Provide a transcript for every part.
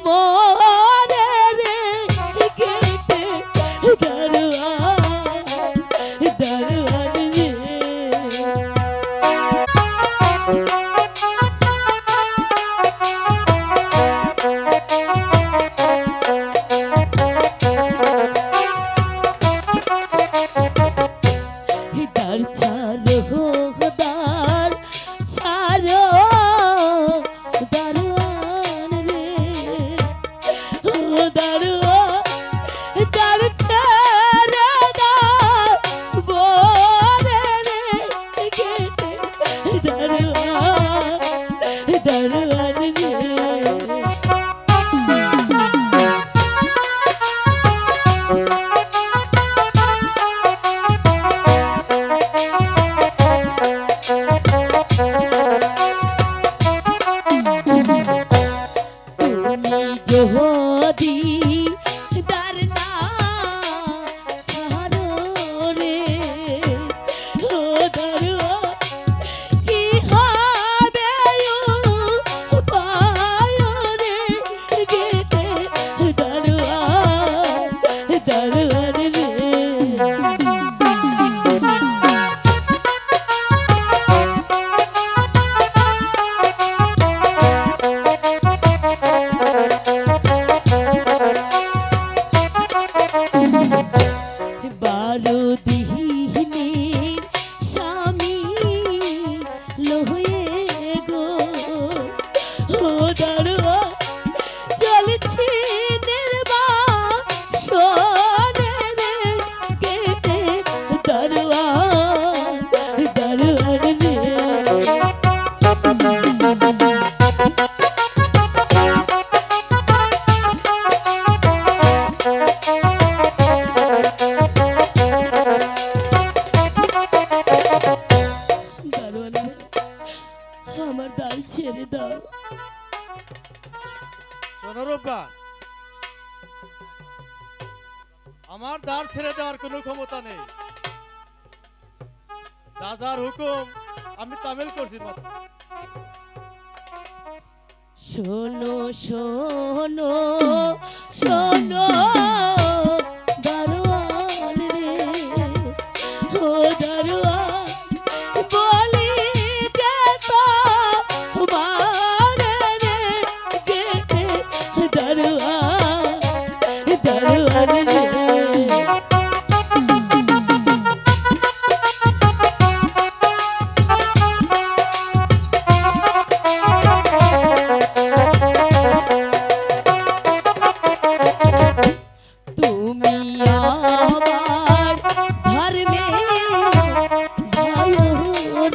মোরে রে গেটে দারোয়ান দারোয়ান রে দার ছাড়ো দার ছাড়ো দারোয়ান রে ও দারোয়ান দার ছাড়ো দার মোরে রে গেটে দারোয়ান দারোয়ান রে যদি দার না ছাড়ো রে ও দারোয়ান কি হবে উপায় রে গেটে দারোয়ান দারোয়ান রে বারো দিনের স্বামী লোহে গো ও দারোয়ান চলছি নির্বাসনে রে গেটে দারোয়ান দারোয়ান রে আমার দাল ছেড়ে দাও শোনো রূপা, আমার দ্বার ছেড়ে দেওয়ার কোনো ক্ষমতা নেই। রাজার হুকুম আমি তামিল করছি মাত্র। শোনো শোনো শোনো দারোয়ান রে ও দারোয়ান বলি যে তোমার রে গেটে দারোয়ান দারোয়ান রে তুমি আমার ধর্মে ভালো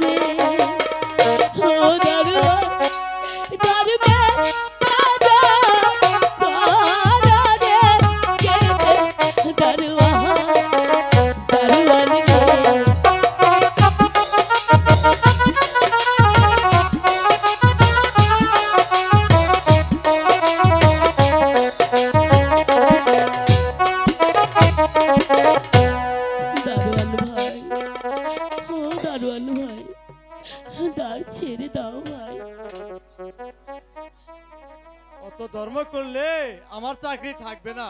রে ও দারোয়ান ধর্মে রাজা রে গেটে দারোয়ান দারোয়ান রে দারোয়ান ভাই ও দারোয়ান ভাই দ্বার ছেড়ে দাও ভাই অত ধর্ম করলে আমার চাকরি থাকবে না।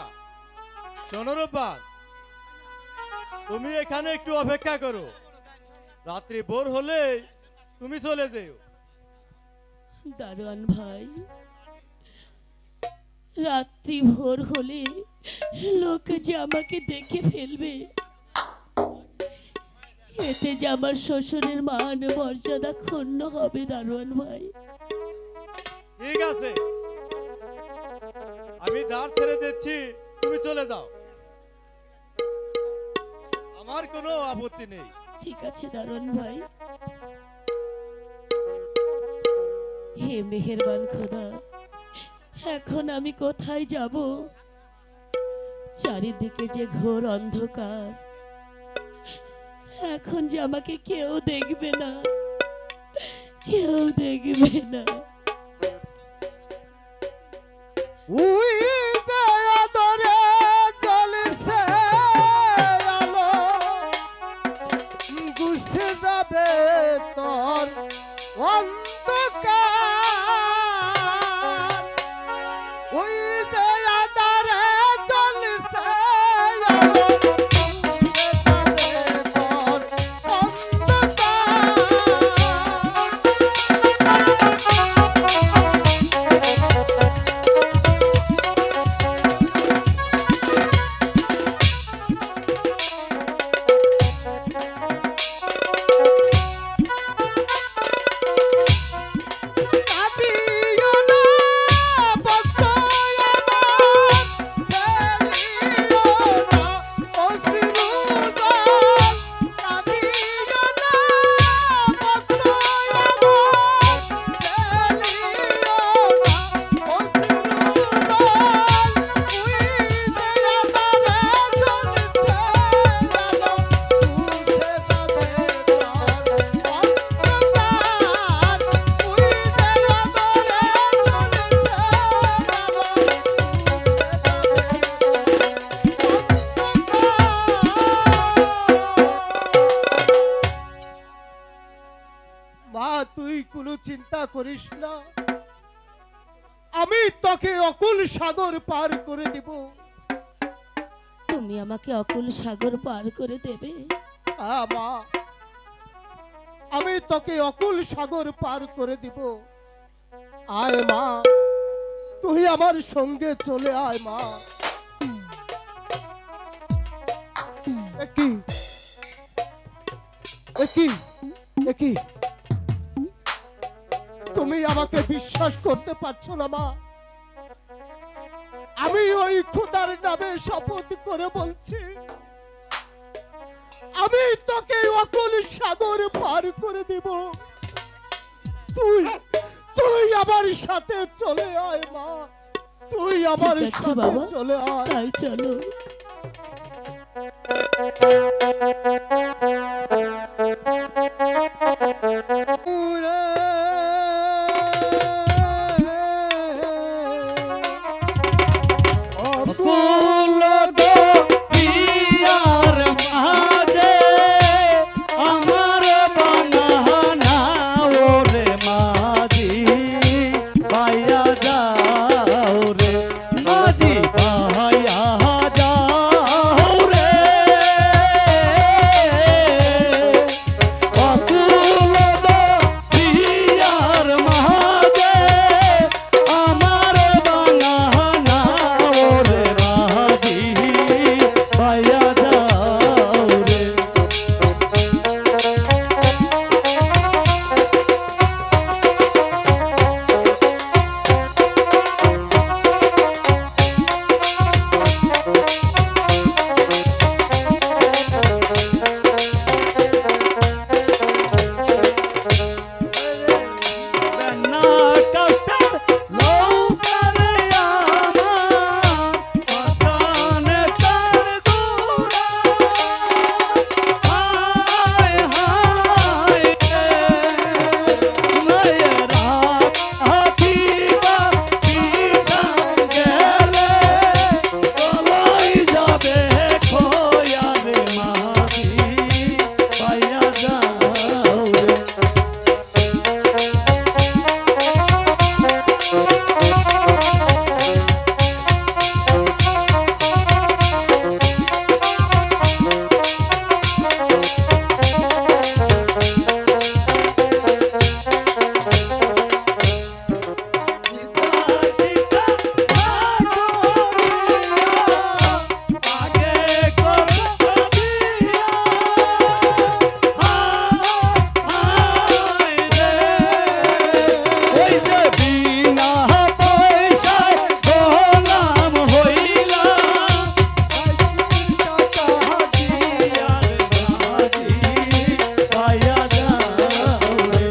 শোনো রূপা, তুমি এখানে একটু অপেক্ষা করো, রাত্রি ভোর হলে তুমি চলে যেও। দারোয়ান ভাই রাত্রি ভোর হলে লোক যে আমাকে দেখে ফেলবে, এতে যে আমার শ্বশুরের মান মর্যাদা ক্ষুণ্ণ হবে দারোয়ান ভাই। ঠিক আছে, আমি দ্বার ছেড়ে দিচ্ছি, তুমি চলে যাও, আমার কোনো আপত্তি নেই। ঠিক আছে দারোয়ান ভাই। হে মেহেরবান খোদা, এখন আমি কোথায় যাব? চারিদিকে যে ঘোর অন্ধকার, এখন যে আমাকে কেউ দেখবে না, কেউ দেখবে না। উই যে আদরে জ্বলছে আলো, গুছে যাবে তোর অন্ধকার। ওই চিন্তা করিস না, আমি তোকে অকুল সাগর পার করে দিব। তুমি আমাকে অকুল সাগর পার করে দেবে? হ্যাঁ মা, আমি তোকে অকুল সাগর পার করে দিব। আয় মা, তুই আমার সঙ্গে চলে আয় মা। একই একই একই, তুমি আমাকে বিশ্বাস করতে পারছো না মা? আমি ওই খোদার নামে শপথ করে বলছি, আমি তোকে অকুল সাগর পার করে দিব। তুই তুই আমার সাথে চলে আয় মা, তুই আমার ঠিক আছে সাথে বাবা, চলে আয়। তাই চলো। অকুল পিয়ার মাঝে আমার বানানা ওরে মাঝি পাইয়া যাও রে, মাঝি পাইয়া যাও রে। অকুল পিয়ার মাঝে আমার বানানা ওরে মাঝি পাইয়া যাও রে। না কাটার লৌকারে আমার মাথানে তার গোরা, হায় হায় মায়েরা হাতিবা পিতাম গেলে গলাই যাবে খোয়া রে মাঝি পাইয়া যাও রে। সীতা আগে করো বিয়া, হায় রে ওই যে বিনা পয়সায় গোলাম হইলাম, আর মাঝি পাইয়া যাও রে।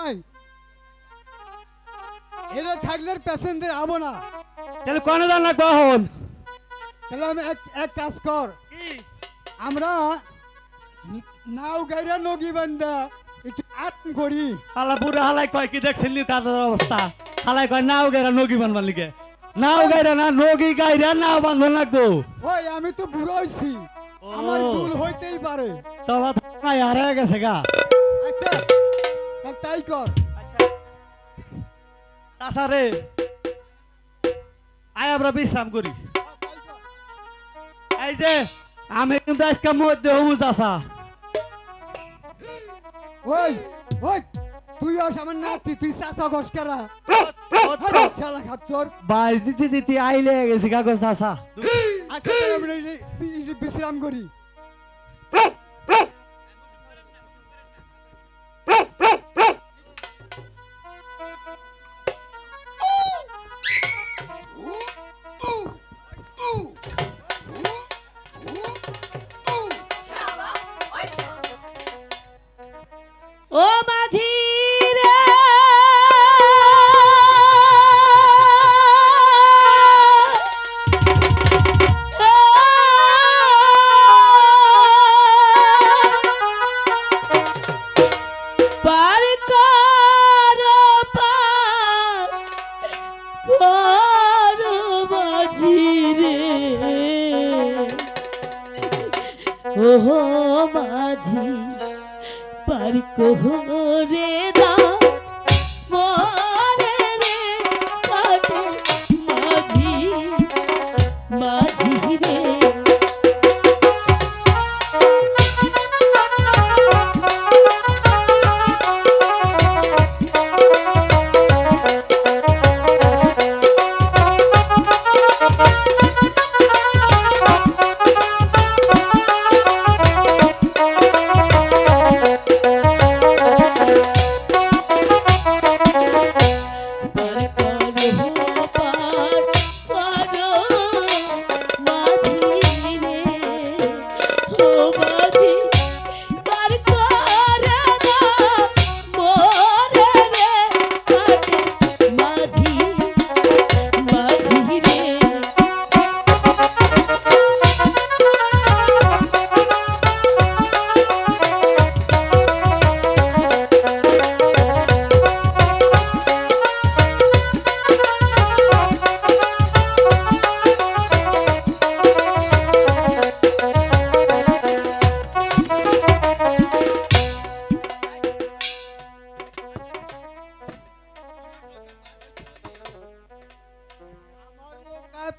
আয়, এরা থাকলে প্যাসেঞ্জার আবো না। তাহলে কোন দান লাগবে এখন? তাহলে আমি এক কাজ কর, আমরা নাও গাইরা নগি বান্দা একটু আত্ম করি। হালা পুরো হালাই কয় কি দেখছিলি কাজের অবস্থা হালাই কয় নাও গাইরা নগি বানবার লিগে নাও গাইরা না নগি গাইরা নাও বানবার লাগবো ওই আমি তো বুড়ো হইছি, আমার ভুল হইতেই পারে। তোমার নাই হারিয়ে গেছে গা আচ্ছা তাহলে তাই কর। চাচা রে আয় আমরা বিশ্রাম করি। এই যে আমি কিন্তু আজকে মধ্যে হবু চাচা ওই ওই তুই আস আমার নাতি, তুই চাচা ঘসকারা শালা খাচ্চর। বাইশ দিতে দিতে আইলে গেছি কাগজ চাচা আচ্ছা তাহলে আমরা বিশ্রাম করি। ও মাঝি রে পার কর পার কর মাঝি রে ও মাঝি পার করে দাও মরে রে কাটে মাঝি মাঝি রে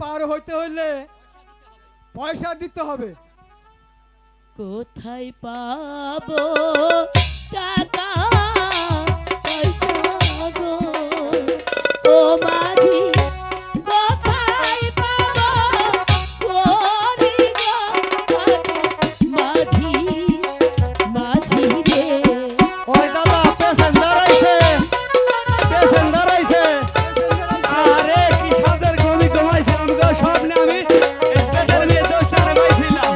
পার হইতে হইলে পয়সা দিতে হবে। কোথায় পাবো টাকা পয়সা গো ও মাঝি কোথায় পাবো করি গো মাঝি মাঝি রে ওই দাদা প্যাসেঞ্জার আইছে আরে কি সাদের গলি কমাইছে আমাকে সব নিয়ে আমি পেটের নিয়ে 10 টাকা পাইছিলাম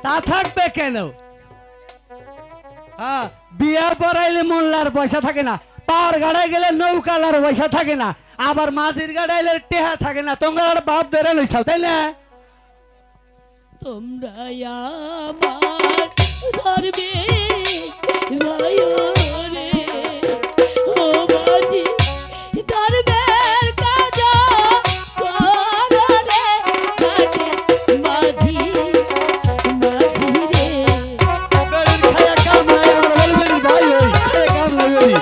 তা থাকবে কেন হ্যাঁ বিয়ার পরাইলে মোল্লার পয়সা থাকে না পার গাড়ায় গেলে নৌকালার পয়সা থাকে না আবার মাঝির গাড়াইলে টেহা থাকে না তোমরা বাপ ধরে লইছাও তাই না তোমরা আমার ধরবে ভাই রে ও মাঝি ধরবের কাজ করো রে কাটে মাঝি মাঝি রে বেরির খায়া কাম নাই আমরা বলবেন ভাই ওই খায়া কাম নাই ওই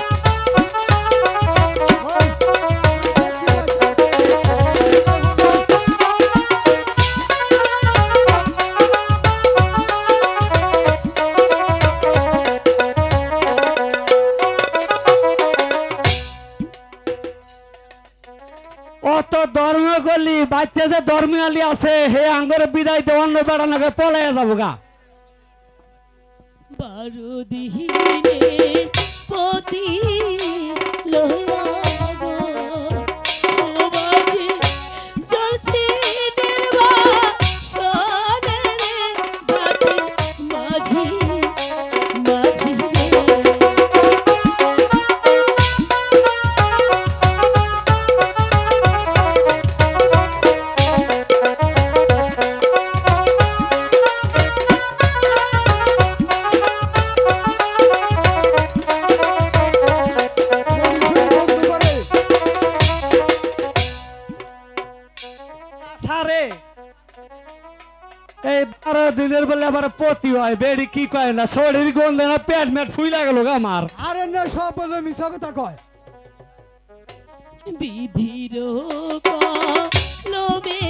অত ধর্ম করলি বাইতে যে ধর্মিয়ালি আছে হে আঙ্গর বিদায় দেওয়ান বেড়া নাকি পলাইয়া যাবো গা 12 দিনের পতি লোয়া গো ও মাঝি চলছি দেবা সোনে রে ঘাটে মাঝি মাঝি রে দিনের বেলা আবার পতি হয় বেড়ি কি কয় না শরীর গন্ধে না পেট মেট ফুইলা গেল গো আমার আরে না সব বলে মিছা কথা কয় বিধির কলমে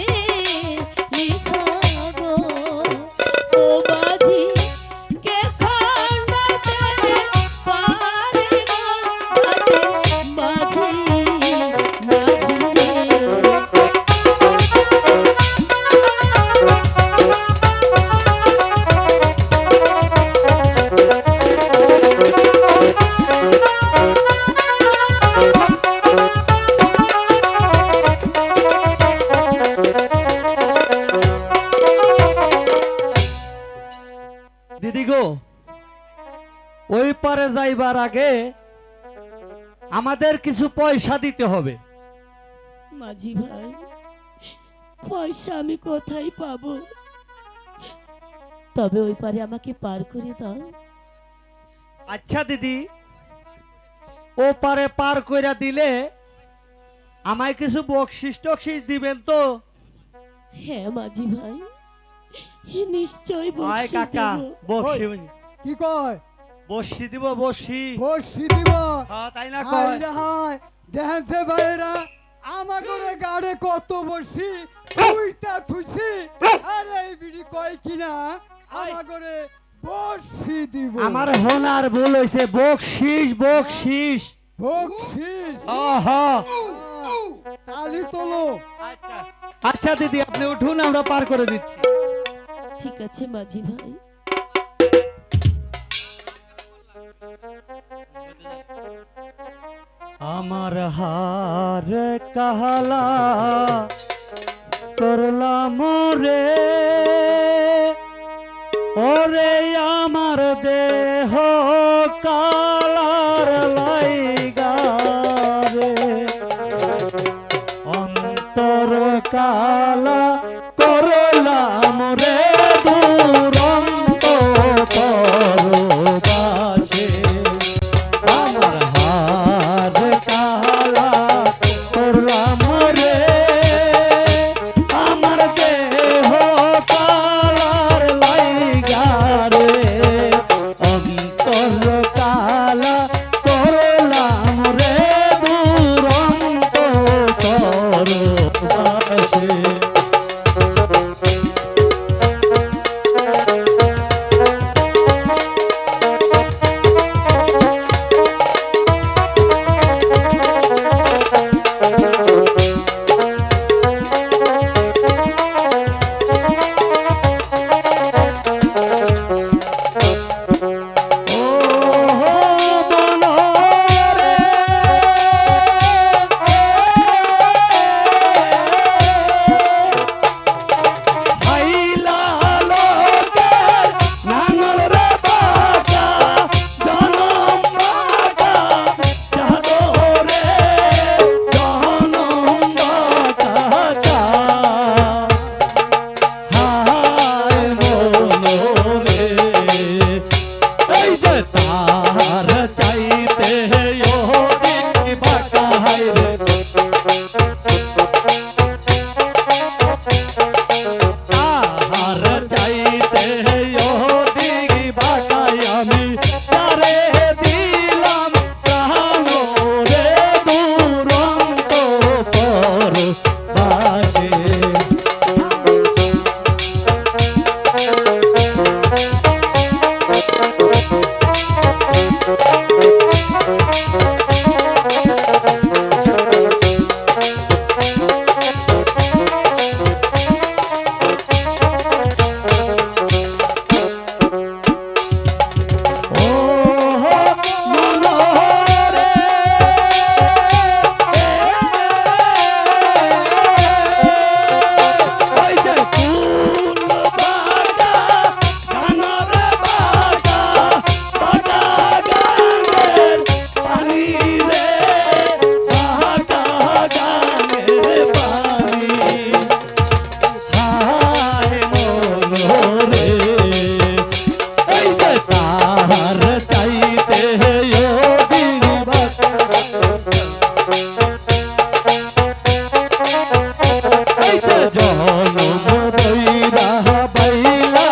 লেখা গো ও মাঝি কে খণ্ডাতে পারে গো মাঝি দিদি গো ওই পারে যাইবার আগে আমাদের কিছু পয়সা দিতে হবে মাঝি ভাই পয়সা আমি কোথায় পাবো তবে ওই পারে আমাকে পার করে দাও আচ্ছা দিদি ও পারে পার কইরা দিলে আমায় কিছু বকশিস টকশিস দিবেন তো হ্যাঁ মাঝি ভাই নিশ্চয় আয় কাকা বকশি কি কয় বসি দিব বসি বসি দিব হ্যাঁ তাই না হাই কয় রে হাই দেখেন সে ভাইরা আমাগরে গাড়ে কত বসি তুইটা থুইছি আরে এই বিড়ি কয় কিনা আমাগরে বসি দিব আমার হোনার ভুল হইছে বকশিস বকশিস বকশিস আহা তালি তোলো আচ্ছা আচ্ছা দিদি আপনি উঠুন আমরা পার করে দিচ্ছি ঠিক আছে মাঝি ভাই আমার হার কাহালা করলাম রে ওরে আমার দেহ কালার লাইগা রে অন্তর কালা করলাম রে দুরন্ত পরবাসে আমার হার কালা করলাম রে আমার দেহ কালার লাইগা রে অন্তর কালা করলাম রে দুরন্ত পরবাসে জনম দইরা বাইলা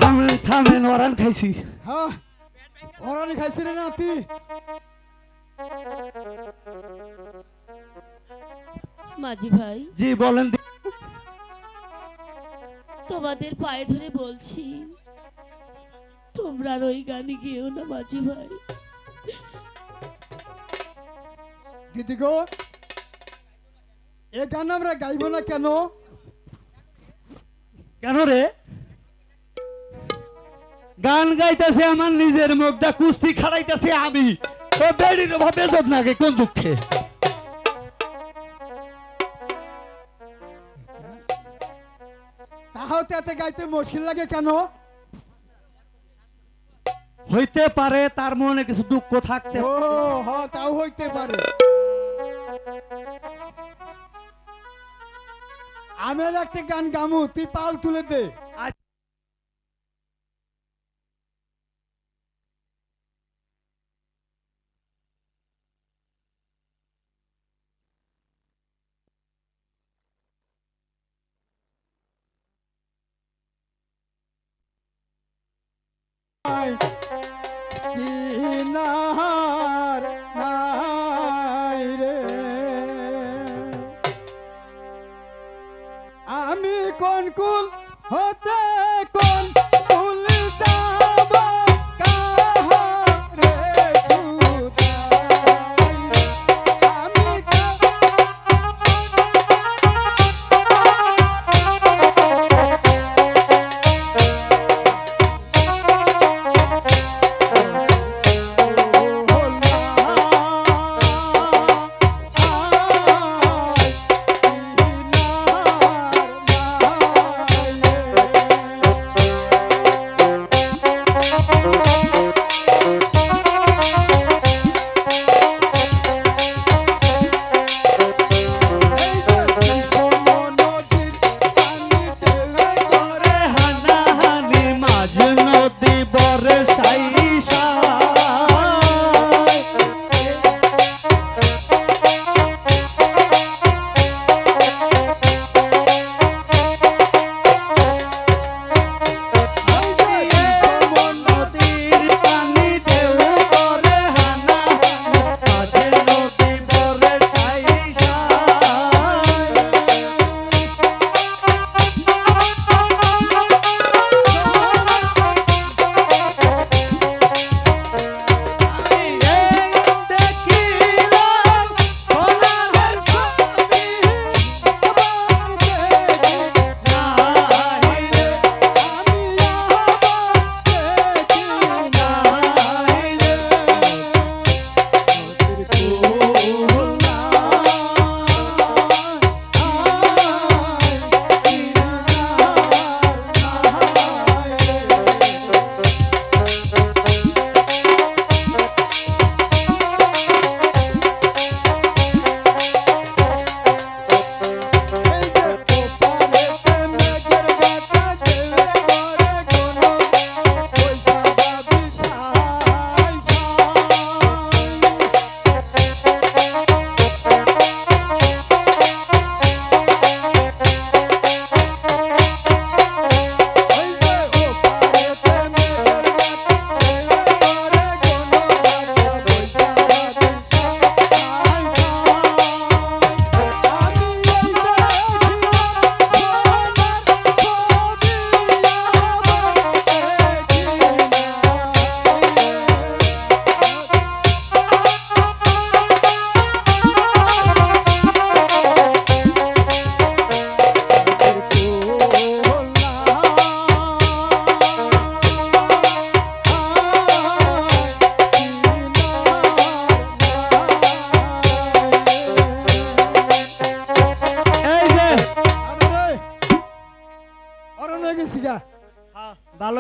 থামেন থামেন, ওরান খাইছি। হ্যাঁ ওরানি খাইছি রে নাতি। মাঝি ভাই, জি বলেন। তোমাদের পায়ে ধরে বলছি, তোমরা আর ওই গানে গেও না মাঝি ভাই। দিদি গো, এ গান আমরা গাইবো না কেন? কেন রে? গান গাইতেছে আমার নিজের মুখটা, কুস্তি খাড়াইতেছে আমি। ও বেড়ির ভাবে যত নাকি কোন দুঃখে? তাহাও তাতে গাইতে মুশকিল লাগে কেন? হইতে পারে তার মনে কিছু দুঃখ থাকতে। ও হ্যাঁ, তাও হইতে পারে। আমি আর একটা গান গামু, তুই পাল তুলে দে। কিনার নাই রে, আমি কোন কুল হতে কোন কুল যাব, কাহারে খুদাই, আমি হানাহানি মাঝ নদী বর্ষাই নদীর পানি ঢেউ করে, হানাহানি মাঝ নদী বর্ষাই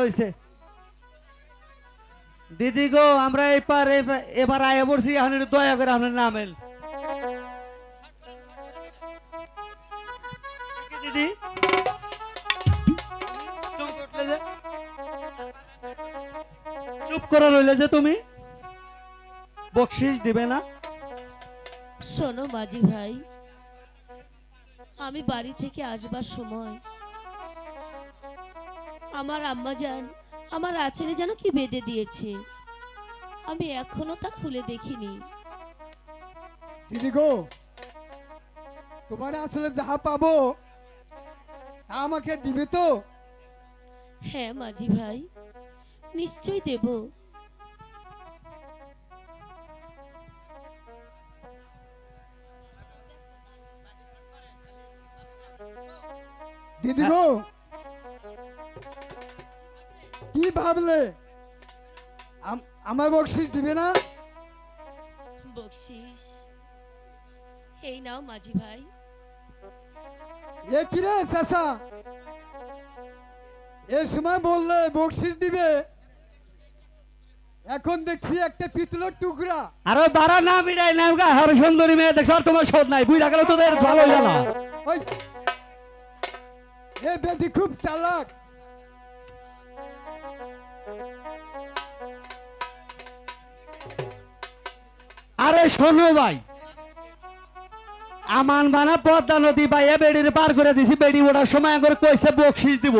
হয়েছে দিদি গো, আমরা এবার আয়া পড়ছি, এখন একটু দয়া করে আপনার নামেন দিদি। চমকে উঠলে যে, চুপ করে রইলে যে তুমি, বকশিস দিবে না? শোনো মাঝি ভাই, আমি বাড়ি থেকে আসবার সময় আমার আম্মাজান আমার আঁচলে যেন কি বেঁধে দিয়েছে, আমি এখনো তা খুলে দেখিনি। দিদি গো, তোমার আসলে যা পাবো তা আমাকে দিবে তো? হ্যাঁ মাঝি ভাই, নিশ্চয়ই দেব। দিদি গো, কি ভাবলে আমার বকশিস দিবে না? বকশিস এই নাও মাঝি ভাই। এ কি রে চাচা, এ সময় বললে বকশিস দিবে, এখন দেখছি একটা পিতলের টুকরা। আরে বাড়া না মিটাই না গা, আর সুন্দরী মেয়ে দেখছ, আর তোমার শোধ নাই, বুঝ রাখলে তোদের ভালো হইল না। ওই এ বেটি খুব চালাক। আরে শোনো ভাই, আমান বানা পদ্মা নদী বাইয়া বেড়ির পার করে দিছি, বেড়ি ওঠার সময় করে কইছে বকশিস দিব,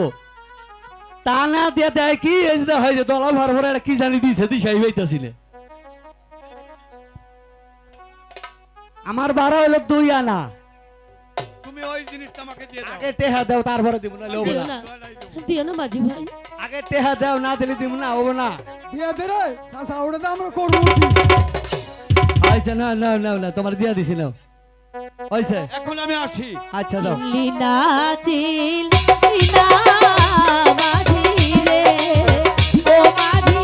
তা না দিয়ে দেয় কি এই যে হয় যে দলা ভর ভরে কি জানি দিছে, দিশাই হইতাছিলে। আমার বাড়া হইলো 2 আনা, তুমি ওই জিনিসটা আমাকে দিয়ে দাও। আগে টেহা দাও তারপরে দিব না, লোব দিও না। না, দিও না মাঝি ভাই। আগে টেহা দাও, না দিলে দিব না, হবে না। দিয়ে দে রে চাচা, ওটা তো আমরা করবো কি? আচ্ছা না না না না, তোমার দিয়া দিছি নাও, হইছে। এখন আমি আসি। আচ্ছা দাও। চিনলি না চিনলি না মাঝি রে, ও মাঝি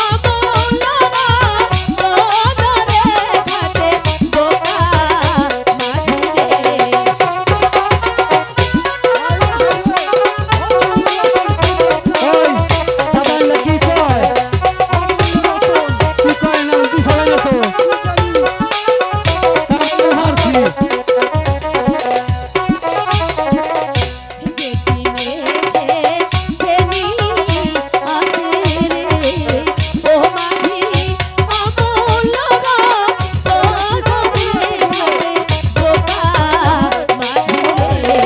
অমূল্য নয়নে থাকে বোকা মাঝি রে। ওই সাবাইলে কি কয়? কি কয় না কি সাবাইলে তো? তাহলে মারছি। যে চিনেছে সে নি আছে রে, ও মাঝি অমূল্য নয়নে থাকে বোকা মাঝি রে।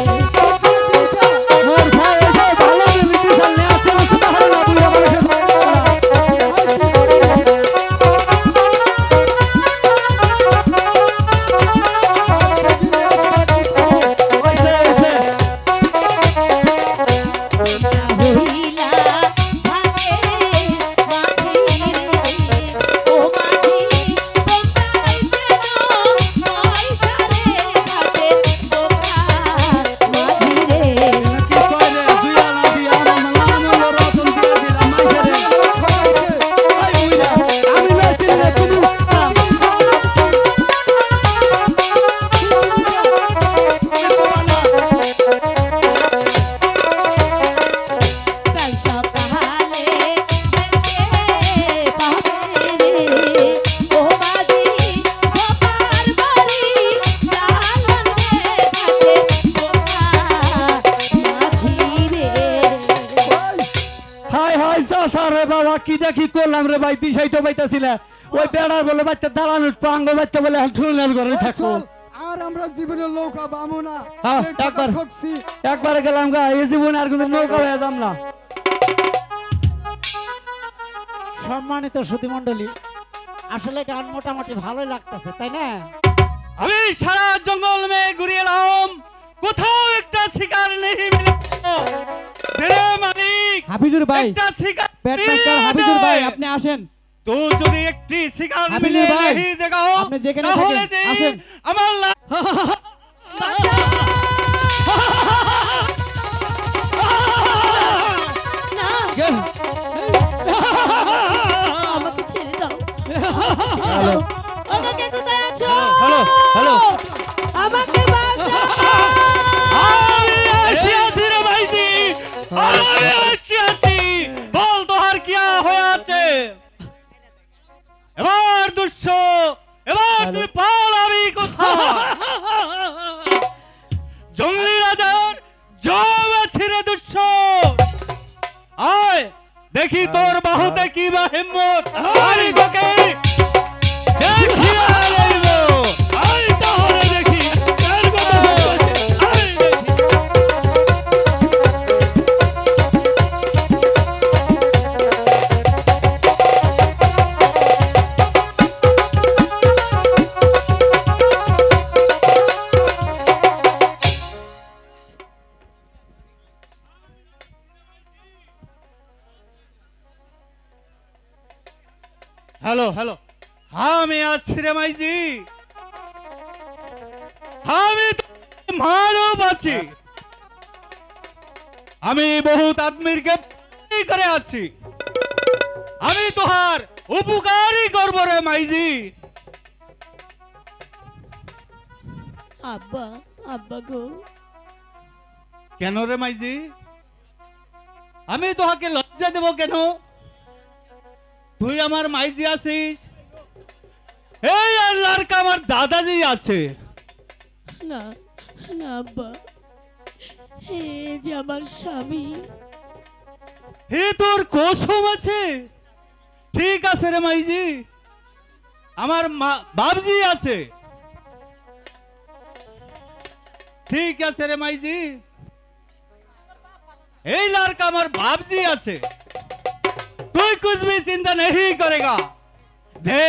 মোর ভাই এই যে ভালো মিটি সামনে আছে, না তো তাহলে না বুঝা পারে সে ভালো। হইছে হইছে। হইলা ভাগে মাঝি রে, ও মাঝি তোমরাই যেন পয়সা রে থাকে বোকা মাঝি রে। কি কয় রে? দুই আনা দিয়া আমার নাম হলো রতন দিয়া দিলাম মাইছে রে। এই বুইড়া, আমি না চিনলে তুমি কাল সকালে দেখতে পাবে রে, ও মাঝি বাবার বাড়ি লালন রে থাকে বোকা মাঝি রে। হাই হাই চাচা রে বাবা, কি দেখি করলাম রে ভাই, দিশাই তো পাইতাছি না। ওই বেড়ার বলে বাচ্চা দালান পাঙ্গ বাচ্চা বলে ঠুলাল করে থাকো। চল, আর আমরা জীবনের নৌকা বামু না। হ্যাঁ, এই কথা একবার। ঠকছি। একবার গেলাম গা, এই জীবনে আর কিন্তু নৌকা হয়ে যাম না। সম্মানিত সুধীমণ্ডলী, আসলে গান মোটামুটি ভালোই লাগতেছে, তাই না? আমি সারা জঙ্গল মে ঘুরে এলাম, কোথাও একটা শিকার নেই মিলে। দে মালিক, হাফিজুর ভাই, একটা শিকার ব্যাটমাস্টার হাফিজুর ভাই, আপনি আসেন। তো যদি একটি শিকার হাফিজুর মিলে ভাই, নেই দেখাও, আপনি যেখানে তাহলে থাকেন, যে আসেন। আমার না, আমাকে ছেড়ে দাও, হ্যালো আমাকে কোথায় আছো? হ্যালো হ্যালো, আমাকে বাঁচাও। আমি আসি আছি রে ভাইজি, আমি আসি আছি। দুঃস এবার তুই পালাবি কোথায়? জঙ্গলি রাজার জব আছে রে দুঃস, আয় দেখি তোর বাহুতে কি বা হিম্মত, আমি তোকে দেখিয়ে লইব। আয় তাহলে দেখি কার কথা বলছে। আয় দেখি। হ্যালো হ্যালো, আমি আছি রে মাইজি, আমি তোকে ভালোবাসি, আমি বহুত আদমিরকে করে আছি, আমি তোহার উপকারই করবো রে মাইজি। আব্বা, আব্বা গো, কেন রে মাইজি? আমি তোহাকে লজ্জা দেব কেন? তুই আমার মাইজি আছিস, এই আল্লাহর কা আমার দাদাজি আছে। না না আব্বা, হে যে আমার স্বামী। হে তোর কসম আছে? ঠিক আছে রে মাইজি, আমার বাবজি আছে। ঠিক আছে রে মাইজি, এই लड़का আমার बाबजी আছে, कोई कुछ भी चिंता नहीं करेगा। दे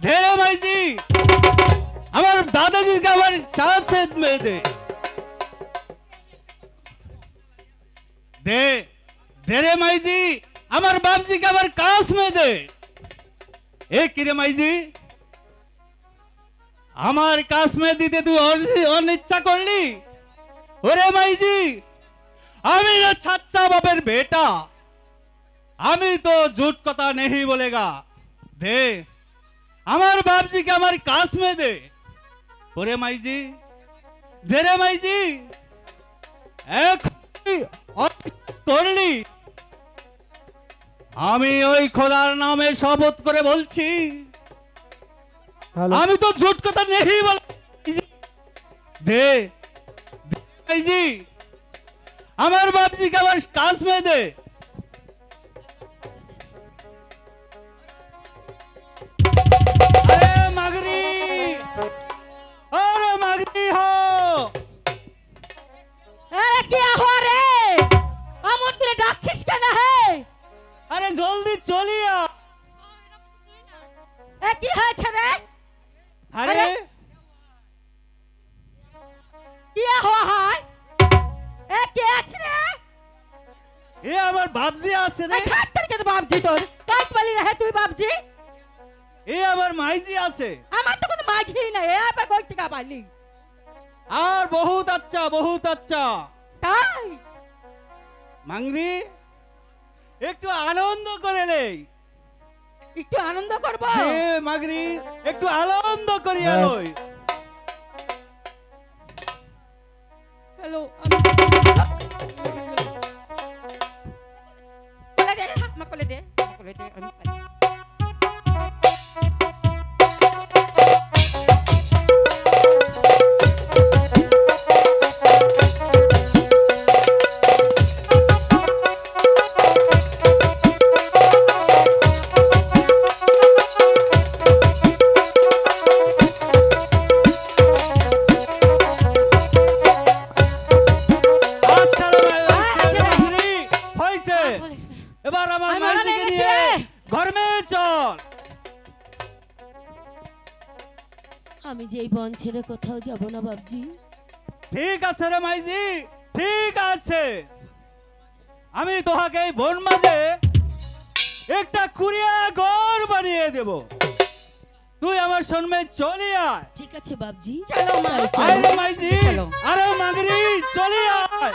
दे रे माईजी, আমার दादाजी का আমার साथ में दे दे दे रे माईजी, আমার बाबजी का আমার काश में दे। एक रे माईजी, আমার কাছ में দিতে তুই অনিচ্ছা করলি? ওরে মাইজি, আমি না सच्चा बापेर बेटा, আমি তো झूठ কথা नहीं बोलेगा। दे আমার बाबजी के আমার काश में दे। ওরে মাইজি, দে রে মাইজি, এক করলি, আমি ওই খোদার নামে শপথ করে বলছি, আমি তো झूठ কথা नहीं बोला। दे माईजी, আমার बाबजी के আমার काश में दे। अरे मगरी, अरे मगरी हो, আরে কি হওয়া রে? আমন করে ডাকছিস কেন হে? अरे जल्दी चलिए। এ কি হয়েছে রে? अरे কি হওয়া হয়? এ কে আছে রে? ये আমার बाबजी আছে রে, খাত্তার কে বাপজি তোর? কাট বলি রে তুই বাপজি? ये আমার মাইজি আছে। আমার তো কোনো মাঝি নাই, এ আবার কই থেকে পারলি? আর बहुत अच्छा बहुत अच्छा। তাই মাংরি একটু আনন্দ করে লে। একটু আনন্দ করব। হে মাগরি, একটু আনন্দ করিয়া লই। হ্যালো, কোলে দে, কোলে দে, আমি পারি। আচ্ছা রে মাগরি, হইছে, এবার আমার আমি মাইজিকে মারা নিয়ে গেছি। ঘর মে চল। আমি যে এই বন ছেড়ে কোথাও যাব না বাবজি। ঠিক আছে রে মাইজি, ঠিক আছে, আমি তোহাকে এই বন মাঝে একটা কুড়িয়া ঘর বানিয়ে দেব, তুই আমার সঙ্গে চলে আয়। ঠিক আছে বাবজি, চলো মা, আয় রে মাইজি, আরে মাগরি চলে আয়।